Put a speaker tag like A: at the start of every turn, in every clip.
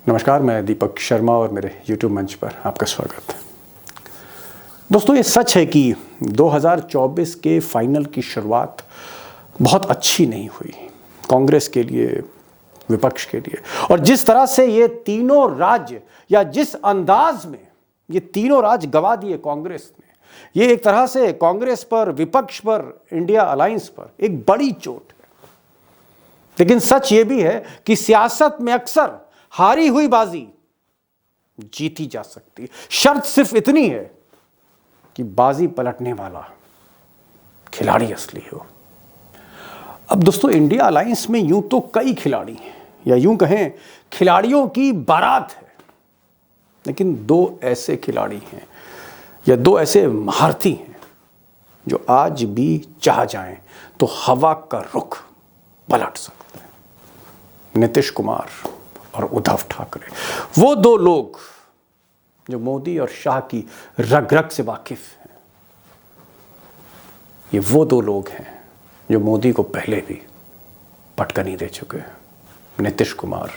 A: नमस्कार, मैं दीपक शर्मा और मेरे YouTube मंच पर आपका स्वागत है। दोस्तों, ये सच है कि 2024 के फाइनल की शुरुआत बहुत अच्छी नहीं हुई कांग्रेस के लिए, विपक्ष के लिए। और जिस तरह से ये तीनों राज्य या जिस अंदाज में ये तीनों राज्य गवा दिए कांग्रेस ने, ये एक तरह से कांग्रेस पर, विपक्ष पर, इंडिया अलायंस पर एक बड़ी चोट है। लेकिन सच ये भी है कि सियासत में अक्सर हारी हुई बाजी जीती जा सकती है। शर्त सिर्फ इतनी है कि बाजी पलटने वाला खिलाड़ी असली हो। अब दोस्तों, इंडिया अलायंस में यूं तो कई खिलाड़ी हैं, या यूं कहें खिलाड़ियों की बारात है, लेकिन दो ऐसे खिलाड़ी हैं या दो ऐसे महारथी हैं जो आज भी चाह जाएं तो हवा का रुख पलट सकते हैं। नीतीश कुमार और उद्धव ठाकरे, वो दो लोग जो मोदी और शाह की रग रग से वाकिफ हैं। ये वो दो लोग हैं जो मोदी को पहले भी पटकनी दे चुके हैं। नीतीश कुमार,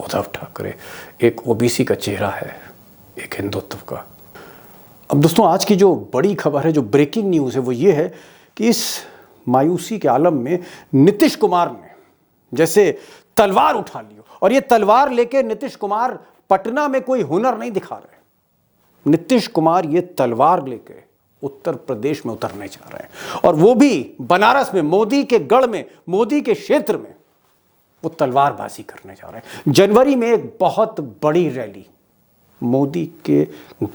A: उद्धव ठाकरे, एक ओबीसी का चेहरा है, एक हिंदुत्व का। अब दोस्तों, आज की जो बड़ी खबर है, जो ब्रेकिंग न्यूज़ है, वो ये है कि इस मायूसी के आलम में नीतीश कुमार ने जैसे तलवार उठा ली। और ये तलवार लेके नीतीश कुमार पटना में कोई हुनर नहीं दिखा रहे। नीतीश कुमार ये तलवार लेके उत्तर प्रदेश में उतरने जा रहे हैं, और वो भी बनारस में, मोदी के गढ़ में, मोदी के क्षेत्र में वो तलवारबाजी करने जा रहे हैं। जनवरी में एक बहुत बड़ी रैली मोदी के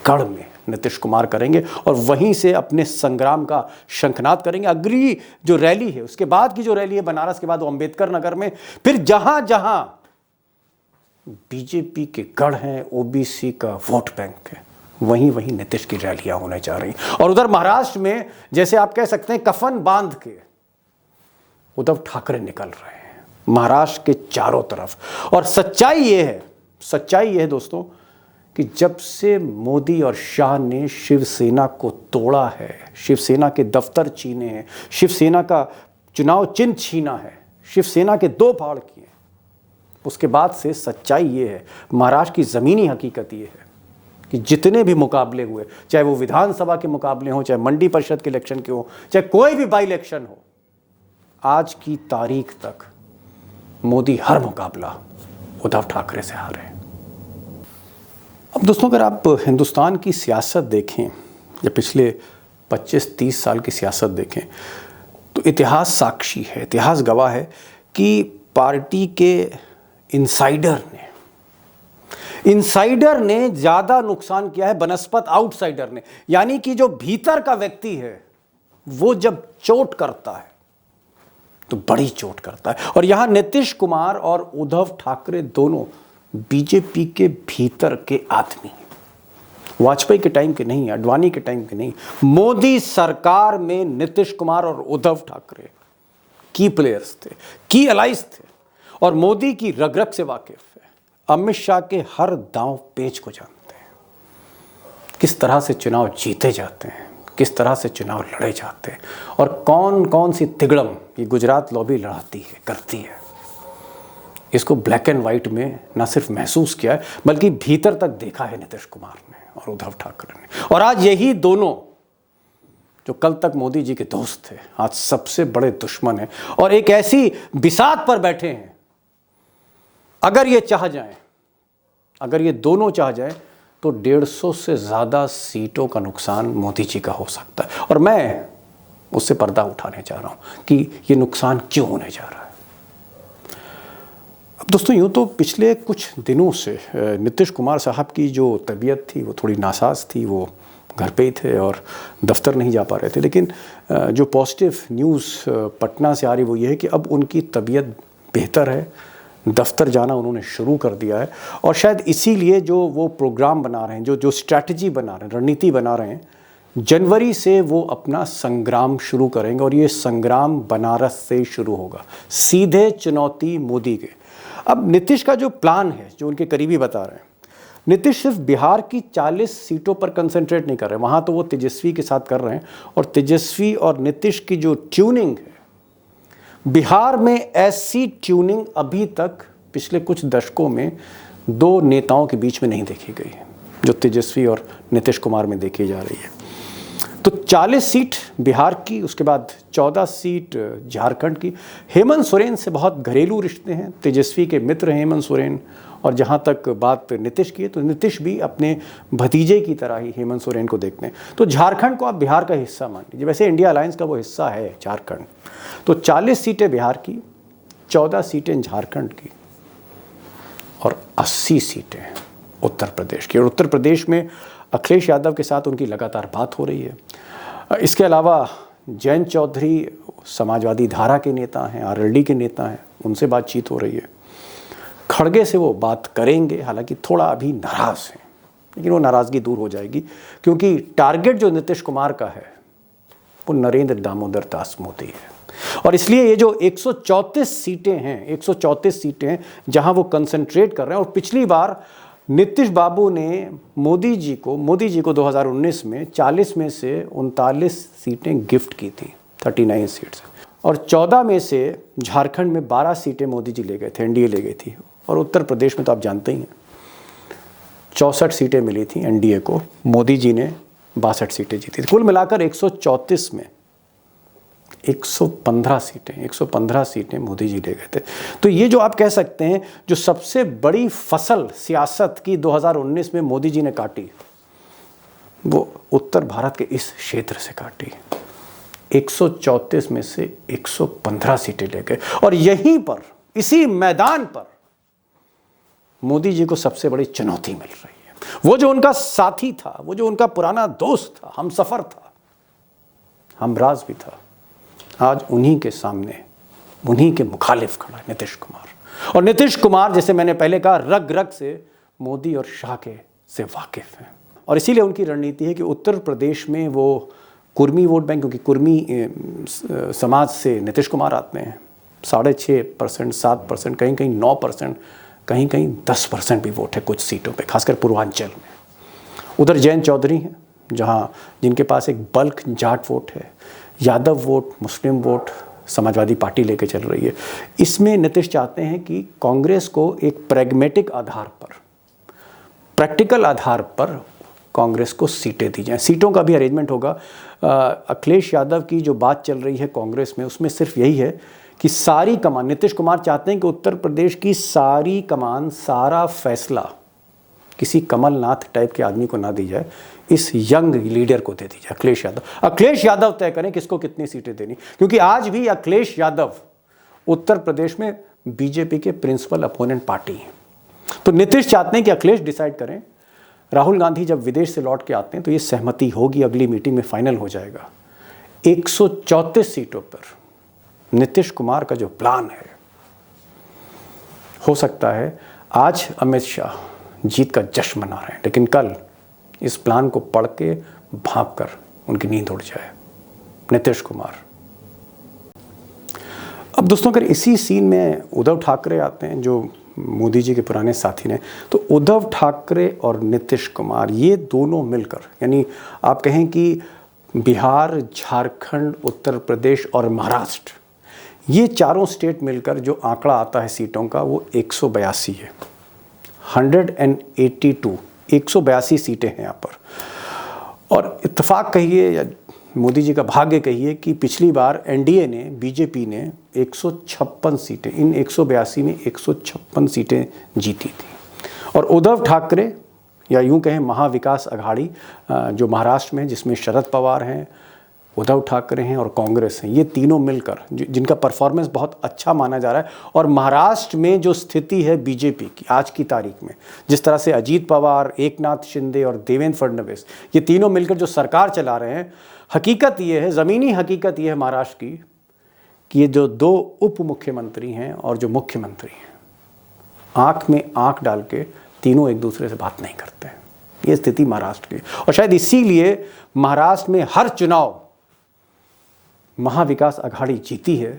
A: गढ़ में नीतीश कुमार करेंगे और वहीं से अपने संग्राम का शंखनाद करेंगे। अगली जो रैली है, उसके बाद की जो रैली है बनारस के बाद, वो अंबेडकर नगर में। फिर जहां जहां बीजेपी के गढ़ हैं, ओबीसी का वोट बैंक है, वहीं वहीं नीतीश की रैलियां होने जा रही। और उधर महाराष्ट्र में, जैसे आप कह सकते हैं, कफन बांध के उद्धव ठाकरे निकल रहे हैं महाराष्ट्र के चारों तरफ। और सच्चाई ये है दोस्तों कि जब से मोदी और शाह ने शिवसेना को तोड़ा है, शिवसेना के दफ्तर छीने हैं, शिवसेना का चुनाव चिन्ह छीना है, शिवसेना के दो फाड़ किए, उसके बाद से सच्चाई ये है, महाराष्ट्र की ज़मीनी हकीकत ये है कि जितने भी मुकाबले हुए, चाहे वो विधानसभा के मुकाबले हों, चाहे मंडी परिषद के इलेक्शन के हो, चाहे कोई भी बाई इलेक्शन हो, आज की तारीख तक मोदी हर मुकाबला उद्धव ठाकरे से हारे हैं। अब दोस्तों, अगर आप हिंदुस्तान की सियासत देखें या पिछले 25-30 साल की सियासत देखें, तो इतिहास साक्षी है, इतिहास गवाह है कि पार्टी के इनसाइडर ने ज़्यादा नुकसान किया है बनस्पत आउटसाइडर ने। यानी कि जो भीतर का व्यक्ति है, वो जब चोट करता है तो बड़ी चोट करता है। और यहां नीतीश कुमार और उद्धव ठाकरे दोनों बीजेपी के भीतर के आदमी हैं। वाजपेयी के टाइम के नहीं, अडवाणी के टाइम के नहीं, मोदी सरकार में नीतीश कुमार और उद्धव ठाकरे की प्लेयर्स थे, की एलाइज थे, और मोदी की रग रग से वाकिफ है। अमित शाह के हर दांव पेच को जानते हैं, किस तरह से चुनाव जीते जाते हैं, किस तरह से चुनाव लड़े जाते हैं, और कौन कौन सी तिगड़म ये गुजरात लॉबी लड़ाती है, करती है। इसको ब्लैक एंड व्हाइट में ना सिर्फ महसूस किया है, बल्कि भीतर तक देखा है नीतीश कुमार ने और उद्धव ठाकरे ने। और आज यही दोनों, जो कल तक मोदी जी के दोस्त थे, आज सबसे बड़े दुश्मन हैं और एक ऐसी बिसात पर बैठे हैं। अगर ये चाह जाएं, अगर ये दोनों चाह जाएं, तो 150 से ज़्यादा सीटों का नुकसान मोदी जी का हो सकता है। और मैं उससे पर्दा उठाने जा रहा हूं कि ये नुकसान क्यों होने जा रहा है। अब दोस्तों, यूँ तो पिछले कुछ दिनों से नीतीश कुमार साहब की जो तबीयत थी वो थोड़ी नासाज थी, वो घर पे ही थे और दफ्तर नहीं जा पा रहे थे। लेकिन जो पॉजिटिव न्यूज़ पटना से आ रही वो ये है कि अब उनकी तबीयत बेहतर है, दफ्तर जाना उन्होंने शुरू कर दिया है। और शायद इसीलिए जो वो प्रोग्राम बना रहे हैं, जो स्ट्रैटेजी बना रहे हैं, रणनीति बना रहे हैं, जनवरी से वो अपना संग्राम शुरू करेंगे। और ये संग्राम बनारस से शुरू होगा, सीधे चुनौती मोदी के। अब नीतीश का जो प्लान है, जो उनके करीबी बता रहे हैं, नीतीश सिर्फ बिहार की 40 सीटों पर कंसंट्रेट नहीं कर रहे, वहाँ तो वो तेजस्वी के साथ कर रहे हैं। और तेजस्वी और नीतीश की जो ट्यूनिंग है, बिहार में ऐसी ट्यूनिंग अभी तक पिछले कुछ दशकों में दो नेताओं के बीच में नहीं देखी गई जो तेजस्वी और नीतीश कुमार में देखी जा रही है। तो 40 सीट बिहार की, उसके बाद 14 सीट झारखंड की। हेमंत सोरेन से बहुत घरेलू रिश्ते हैं, तेजस्वी के मित्र हेमंत सोरेन। और जहाँ तक बात नीतीश की है तो नीतीश भी अपने भतीजे की तरह ही हेमंत सोरेन को देखते हैं। तो झारखंड को आप बिहार का हिस्सा मान लीजिए, वैसे इंडिया अलायंस का वो हिस्सा है झारखंड। तो 40 सीटें बिहार की, 14 सीटें झारखंड की और 80 सीटें उत्तर प्रदेश की। और उत्तर प्रदेश में अखिलेश यादव के साथ उनकी लगातार बात हो रही है। इसके अलावा जयंत चौधरी समाजवादी धारा के नेता हैं, आरएलडी के नेता हैं, उनसे बातचीत हो रही है। खड़गे से वो बात करेंगे, हालांकि थोड़ा अभी नाराज़ हैं, लेकिन वो नाराज़गी दूर हो जाएगी क्योंकि टारगेट जो नीतीश कुमार का है वो नरेंद्र दामोदर दास मोदी है। और इसलिए ये जो 134 सीटें हैं, 134 सीटें हैं जहां वो कंसंट्रेट कर रहे हैं। और पिछली बार नीतीश बाबू ने मोदी जी को 2019 में 40 में से 39 सीटें गिफ्ट की थी, 39 सीट्स। और 14 में से झारखंड में 12 सीटें मोदी जी ले गए थे, एनडीए ले गई थी। और उत्तर प्रदेश में तो आप जानते ही हैं 64 सीटें मिली थी एनडीए को, मोदी जी ने 62 सीटें जीती थी। कुल मिलाकर 134 में 115 सीटें मोदी जी ले गए थे। तो ये जो आप कह सकते हैं जो सबसे बड़ी फसल सियासत की 2019 में मोदी जी ने काटी, वो उत्तर भारत के इस क्षेत्र से काटी। 134 में से 115 सीटें ले गए। और यहीं पर, इसी मैदान पर मोदी जी को सबसे बड़ी चुनौती मिल रही है। वो जो उनका साथी था, वो जो उनका पुराना दोस्त था, हमसफर था, हमराज भी था, आज उन्हीं के सामने, उन्हीं के मुखालिफ खड़ा है नीतीश कुमार। और नीतीश कुमार, जैसे मैंने पहले कहा, रग रग से मोदी और शाह के से वाकिफ हैं। और इसीलिए उनकी रणनीति है कि उत्तर प्रदेश में वो कुर्मी वोट बैंक, क्योंकि कुर्मी समाज से नीतीश कुमार आते हैं, 6.5%, 7%, कहीं कहीं 9%, कहीं कहीं 10% भी वोट है कुछ सीटों पे, खासकर पूर्वांचल में। उधर जयंत चौधरी हैं जहाँ जिनके पास एक बल्क जाट वोट है, यादव वोट, मुस्लिम वोट समाजवादी पार्टी लेके चल रही है। इसमें नीतीश चाहते हैं कि कांग्रेस को एक प्रैग्मेटिक आधार पर, प्रैक्टिकल आधार पर कांग्रेस को सीटें दी जाएं। सीटों का भी अरेंजमेंट होगा। अखिलेश यादव की जो बात चल रही है कांग्रेस में, उसमें सिर्फ यही है कि सारी कमान, नीतीश कुमार चाहते हैं कि उत्तर प्रदेश की सारी कमान, सारा फैसला किसी कमलनाथ टाइप के आदमी को ना दी जाए, इस यंग लीडर को दे दी जाए, अखिलेश यादव तय करें किसको कितनी सीटें देनी। क्योंकि आज भी अखिलेश यादव उत्तर प्रदेश में बीजेपी के प्रिंसिपल अपोनेंट पार्टी हैं। तो नीतीश चाहते हैं कि अखिलेश डिसाइड करें। राहुल गांधी जब विदेश से लौट के आते हैं तो ये सहमति होगी, अगली मीटिंग में फाइनल हो जाएगा। 134 सीटों पर नीतीश कुमार का जो प्लान है, हो सकता है आज अमित शाह जीत का जश्न मना रहे हैं, लेकिन कल इस प्लान को पढ़ के भांप कर उनकी नींद उड़ जाए। नीतीश कुमार। अब दोस्तों, अगर इसी सीन में उद्धव ठाकरे आते हैं जो मोदी जी के पुराने साथी ने, तो उद्धव ठाकरे और नीतीश कुमार, ये दोनों मिलकर, यानी आप कहें कि बिहार, झारखंड, उत्तर प्रदेश और महाराष्ट्र, ये चारों स्टेट मिलकर जो आंकड़ा आता है सीटों का, वो 182 है। 182 सीटें हैं यहाँ पर। और इत्तेफाक कहिए या मोदी जी का भाग्य कहिए कि पिछली बार एनडीए ने, बीजेपी ने 156 सीटें, इन 182 में 156 सीटें जीती थी। और उद्धव ठाकरे, या यूं कहें महाविकास अघाड़ी, जो महाराष्ट्र में, जिसमें शरद पवार हैं, उद्धव ठाकरे हैं और कांग्रेस हैं, ये तीनों मिलकर, जिनका परफॉर्मेंस बहुत अच्छा माना जा रहा है। और महाराष्ट्र में जो स्थिति है बीजेपी की आज की तारीख में, जिस तरह से अजीत पवार, एकनाथ शिंदे और देवेंद्र फडणवीस, ये तीनों मिलकर जो सरकार चला रहे हैं, हकीकत ये है, ज़मीनी हकीकत ये है महाराष्ट्र की, कि ये जो दो उप मुख्यमंत्री हैं और जो मुख्यमंत्री हैं, आंख में आंख डाल के तीनों एक दूसरे से बात नहीं करते हैं। ये स्थिति महाराष्ट्र की। और शायद इसीलिए महाराष्ट्र में हर चुनाव महाविकास अघाड़ी जीती है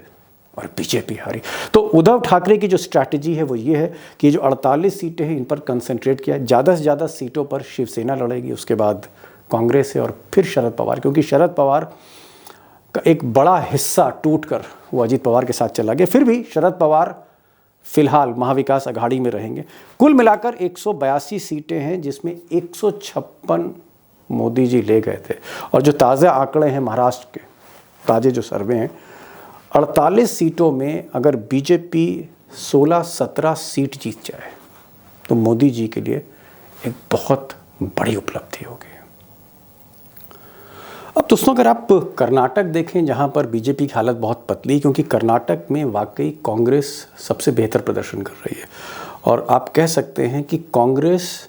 A: और बीजेपी हारी। तो उद्धव ठाकरे की जो स्ट्रैटेजी है वो ये है कि जो 48 सीटें हैं इन पर कंसंट्रेट किया, ज़्यादा से ज़्यादा सीटों पर शिवसेना लड़ेगी, उसके बाद कांग्रेस है और फिर शरद पवार, क्योंकि शरद पवार का एक बड़ा हिस्सा टूट कर वो अजीत पवार के साथ चला गया। फिर भी शरद पवार फिलहाल महाविकास अघाड़ी में रहेंगे। कुल मिलाकर 182 सीटें हैं, जिसमें 156 मोदी जी ले गए थे। और जो ताज़ा आंकड़े हैं महाराष्ट्र के, ताज़े जो सर्वे हैं, 48 सीटों में अगर बीजेपी 16-17 सीट जीत जाए तो मोदी जी के लिए एक बहुत बड़ी उपलब्धि होगी। अब दोस्तों, अगर आप कर्नाटक देखें, जहां पर बीजेपी की हालत बहुत पतली, क्योंकि कर्नाटक में वाकई कांग्रेस सबसे बेहतर प्रदर्शन कर रही है। और आप कह सकते हैं कि कांग्रेस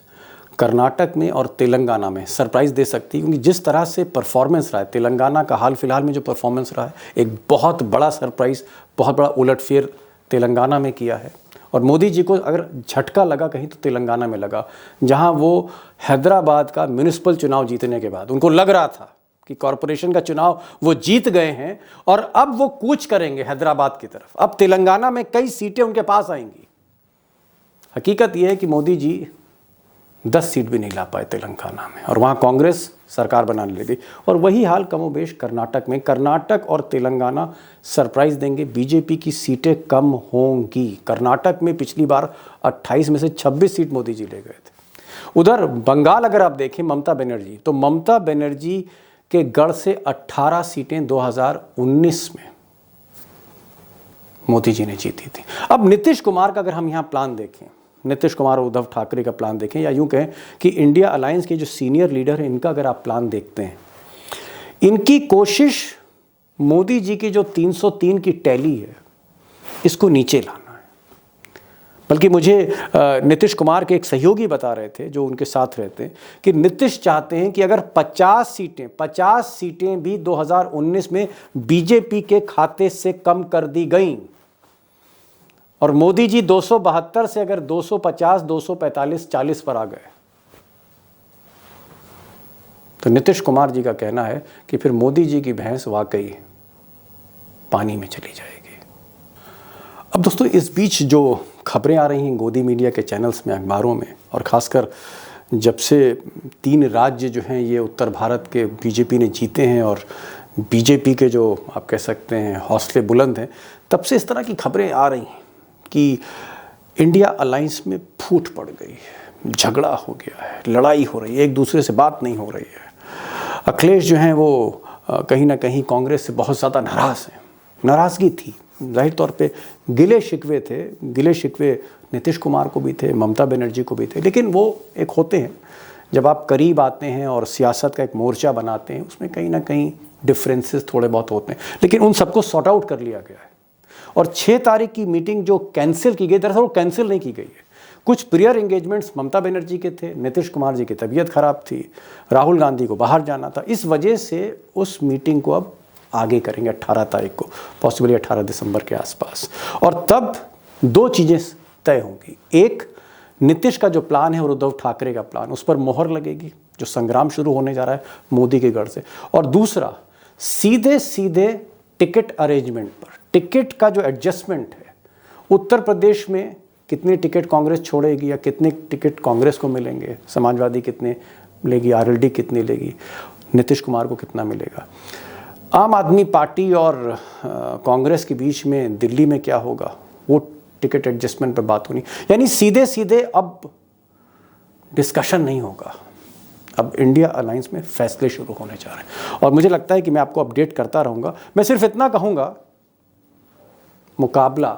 A: कर्नाटक में और तेलंगाना में सरप्राइज़ दे सकती है, क्योंकि जिस तरह से परफॉर्मेंस रहा है तेलंगाना का, हाल फिलहाल में जो परफॉर्मेंस रहा है, एक बहुत बड़ा सरप्राइज़, बहुत बड़ा उलटफेर तेलंगाना में किया है। और मोदी जी को अगर झटका लगा कहीं तो तेलंगाना में लगा, जहां वो हैदराबाद का म्यूनिसिपल चुनाव जीतने के बाद उनको लग रहा था कि कॉरपोरेशन का चुनाव वो जीत गए हैं और अब वो कूच करेंगे हैदराबाद की तरफ। अब तेलंगाना में कई सीटें उनके पास आएंगी। हकीकत यह है कि मोदी जी 10 सीट भी नहीं ला पाए तेलंगाना में, और वहाँ कांग्रेस सरकार बनाने लगी। और वही हाल कमोबेश कर्नाटक में। कर्नाटक और तेलंगाना सरप्राइज देंगे, बीजेपी की सीटें कम होंगी। कर्नाटक में पिछली बार 28 में से 26 सीट मोदी जी ले गए थे। उधर बंगाल अगर आप देखें, ममता बनर्जी, तो ममता बनर्जी के गढ़ से 18 सीटें 2019 में मोदी जी ने जीती थी। अब नीतीश कुमार का अगर हम यहाँ प्लान देखें, नीतीश कुमार और उद्धव ठाकरे का प्लान देखें, या यूं कहें कि इंडिया अलायंस के जो सीनियर लीडर हैं, इनका अगर आप प्लान देखते हैं, इनकी कोशिश मोदी जी की जो 303 की टैली है, इसको नीचे लाना है। बल्कि मुझे नीतीश कुमार के एक सहयोगी बता रहे थे, जो उनके साथ रहते हैं, कि नीतीश चाहते हैं कि अगर 50 सीटें भी 2019 में बीजेपी के खाते से कम कर दी गई, और मोदी जी 272 से अगर 250, 245, 40 पर आ गए, तो नीतीश कुमार जी का कहना है कि फिर मोदी जी की भैंस वाकई पानी में चली जाएगी। अब दोस्तों, इस बीच जो खबरें आ रही हैं गोदी मीडिया के चैनल्स में, अखबारों में, और ख़ासकर जब से 3 राज्य जो हैं ये उत्तर भारत के बीजेपी ने जीते हैं और बीजेपी के जो आप कह सकते हैं हौसले बुलंद हैं, तब से इस तरह की खबरें आ रही हैं कि इंडिया अलायंस में फूट पड़ गई है, झगड़ा हो गया है, लड़ाई हो रही है, एक दूसरे से बात नहीं हो रही है। अखिलेश जो हैं वो कहीं ना कहीं कांग्रेस से बहुत ज़्यादा नाराज़ हैं। नाराज़गी थी, जाहिर तौर पे गिले शिकवे थे। गिले शिकवे नीतीश कुमार को भी थे, ममता बनर्जी को भी थे, लेकिन वो एक होते हैं, जब आप करीब आते हैं और सियासत का एक मोर्चा बनाते हैं, उसमें कहीं ना कहीं डिफरेंसेस थोड़े बहुत होते हैं, लेकिन उन सबको सॉर्ट आउट कर लिया गया है। और 6 तारीख की मीटिंग जो कैंसिल की गई, दरअसल वो कैंसिल नहीं की गई है। कुछ प्रियर एंगेजमेंट्स ममता बनर्जी के थे, नीतीश कुमार जी की तबीयत खराब थी, राहुल गांधी को बाहर जाना था, इस वजह से उस मीटिंग को अब आगे करेंगे 18 तारीख को, पॉसिबली 18 दिसंबर के आसपास। और तब 2 चीज़ें तय होंगी। एक, नीतीश का जो प्लान है और उद्धव ठाकरे का प्लान, उस पर मोहर लगेगी, जो संग्राम शुरू होने जा रहा है मोदी के गढ़ से। और दूसरा, सीधे सीधे टिकट अरेंजमेंट पर, टिकट का जो एडजस्टमेंट है, उत्तर प्रदेश में कितने टिकट कांग्रेस छोड़ेगी या कितने टिकट कांग्रेस को मिलेंगे, समाजवादी कितने लेगी, आरएलडी कितनी लेगी, नीतीश कुमार को कितना मिलेगा, आम आदमी पार्टी और कांग्रेस के बीच में दिल्ली में क्या होगा, वो टिकट एडजस्टमेंट पर बात होनी। यानी सीधे सीधे अब डिस्कशन नहीं होगा, अब इंडिया अलायंस में फैसले शुरू होने जा रहे हैं। और मुझे लगता है कि मैं आपको अपडेट करता रहूँगा। मैं सिर्फ इतना कहूँगा, मुकाबला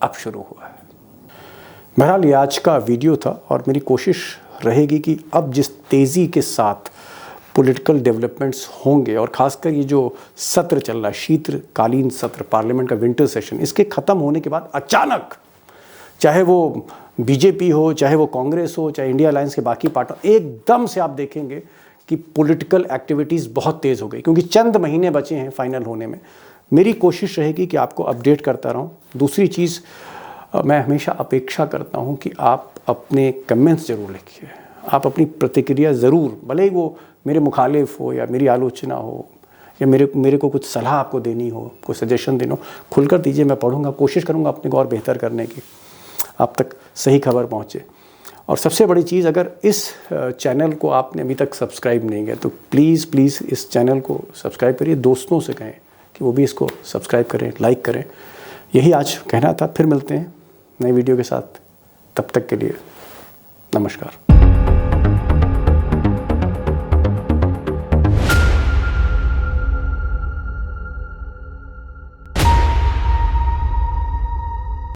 A: अब शुरू हुआ है। बहरहाल ये आज का वीडियो था, और मेरी कोशिश रहेगी कि अब जिस तेज़ी के साथ पॉलिटिकल डेवलपमेंट्स होंगे, और ख़ासकर ये जो सत्र चल रहा है, शीतकालीन सत्र, पार्लियामेंट का विंटर सेशन, इसके ख़त्म होने के बाद अचानक, चाहे वो बीजेपी हो, चाहे वो कांग्रेस हो, चाहे इंडिया अलायंस के बाकी पार्टी, एकदम से आप देखेंगे कि पॉलिटिकल एक्टिविटीज़ बहुत तेज़ हो गई, क्योंकि चंद महीने बचे हैं फाइनल होने में। मेरी कोशिश रहेगी कि आपको अपडेट करता रहूं। दूसरी चीज़, मैं हमेशा अपेक्षा करता हूं कि आप अपने कमेंट्स ज़रूर लिखिए, आप अपनी प्रतिक्रिया ज़रूर, भले ही वो मेरे मुखालिफ हो या मेरी आलोचना हो या मेरे को कुछ सलाह आपको देनी हो, कोई सजेशन देना हो, खुलकर दीजिए, मैं पढ़ूंगा, कोशिश करूंगा अपने को और बेहतर करने की, आप तक सही खबर पहुंचे। और सबसे बड़ी चीज़, अगर इस चैनल को आपने अभी तक सब्सक्राइब नहीं किया तो प्लीज़ प्लीज़ इस चैनल को सब्सक्राइब करिए, दोस्तों से कहें कि वो भी इसको सब्सक्राइब करें, लाइक करें। यही आज कहना था। फिर मिलते हैं नई वीडियो के साथ। तब तक के लिए नमस्कार।